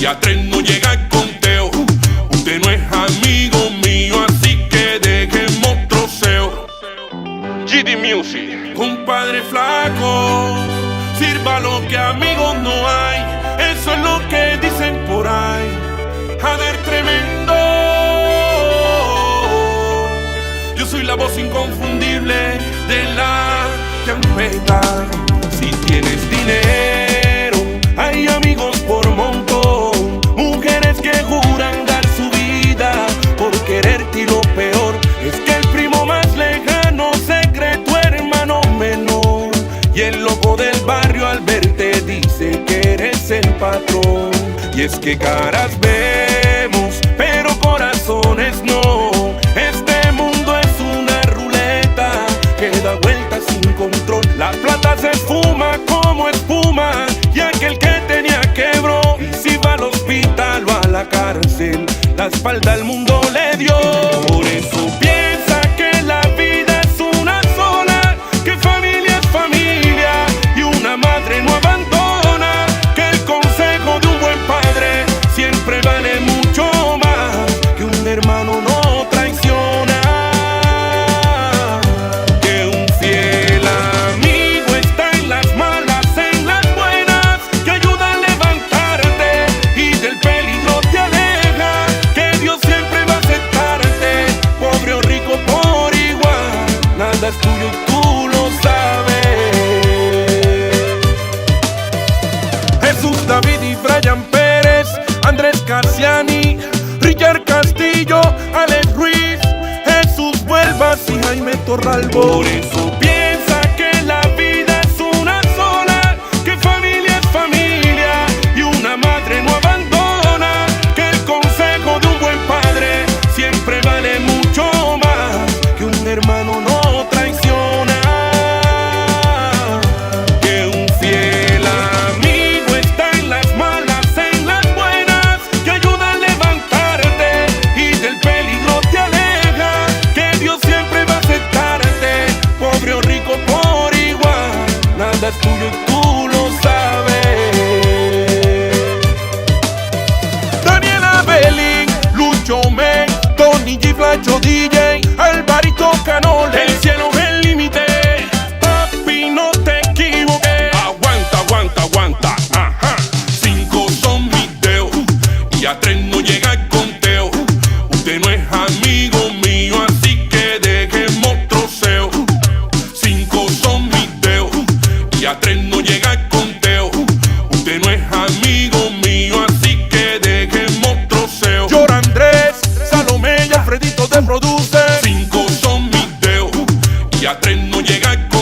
a tres no llega el conteo. Usted no es amigo mío, así que dejemos troceo. GD Music. Compadre flaco, sirva lo que amigos no hay. Eso es lo que dicen por ahí. Jader tremendo. Yo soy la voz inconfundible de la champeta. Si tienes dinero, hay amigos por montón. Mujeres que juran dar su vida por quererte, y lo peor es que el primo más lejano se cree tu hermano menor. Y el loco del barrio al verte dice que eres el patrón. Y es que caras vemos, pero corazones no. Este mundo es una ruleta que da vueltas sin control. La plata se esfuma como espuma, y aquel que tenía quebró. Y si va al hospital o a la cárcel, la espalda al mundo le dio. Por eso piensa que la vida es una sola, que familia es familia y una madre no abandona, que el consejo de un buen padre siempre vale mucho más, que un hermano no traiciona, que un fiel amigo está en las malas, en las buenas, que ayuda a levantarte y del peligro te aleja, que Dios siempre va a aceptarte, pobre o rico por igual, nada es tuyo y tú lo sabes. Jesús, David y Brian Pérez, Andrés Cassiani, Richard Castillo, Alex Ruiz, Jesús Vuelvas y Jaime Torralbo. Por eso piensa que la vida es una sola, que familia es familia y una madre no abandona, que el consejo de un buen padre siempre vale mucho más, que un hermano no traiciona, que un fiel amigo está en las malas, en las buenas, que ayuda a levantarte y del peligro te aleja, que Dios siempre va a aceptarte, pobre o rico por igual, nada es tuyo y tú lo sabes. Daniela Belín, Lucho Men, Tony G, Flacho DJ, Alvarito Canole, el cielo es el límite, papi no te equivoques. Aguanta, aguanta, aguanta, ajá. 5 son mis dedos y a 3 no llega el conteo. Usted no es amigo mío, así que dejemos troceo. 5 son mis dedos y a 3 no llega el conteo. Usted no es amigo mío, así que dejemos troceo. Llora Andrés, Salomé y Alfredito te produce. 5 son mis dedos y a 3 no llega el conteo.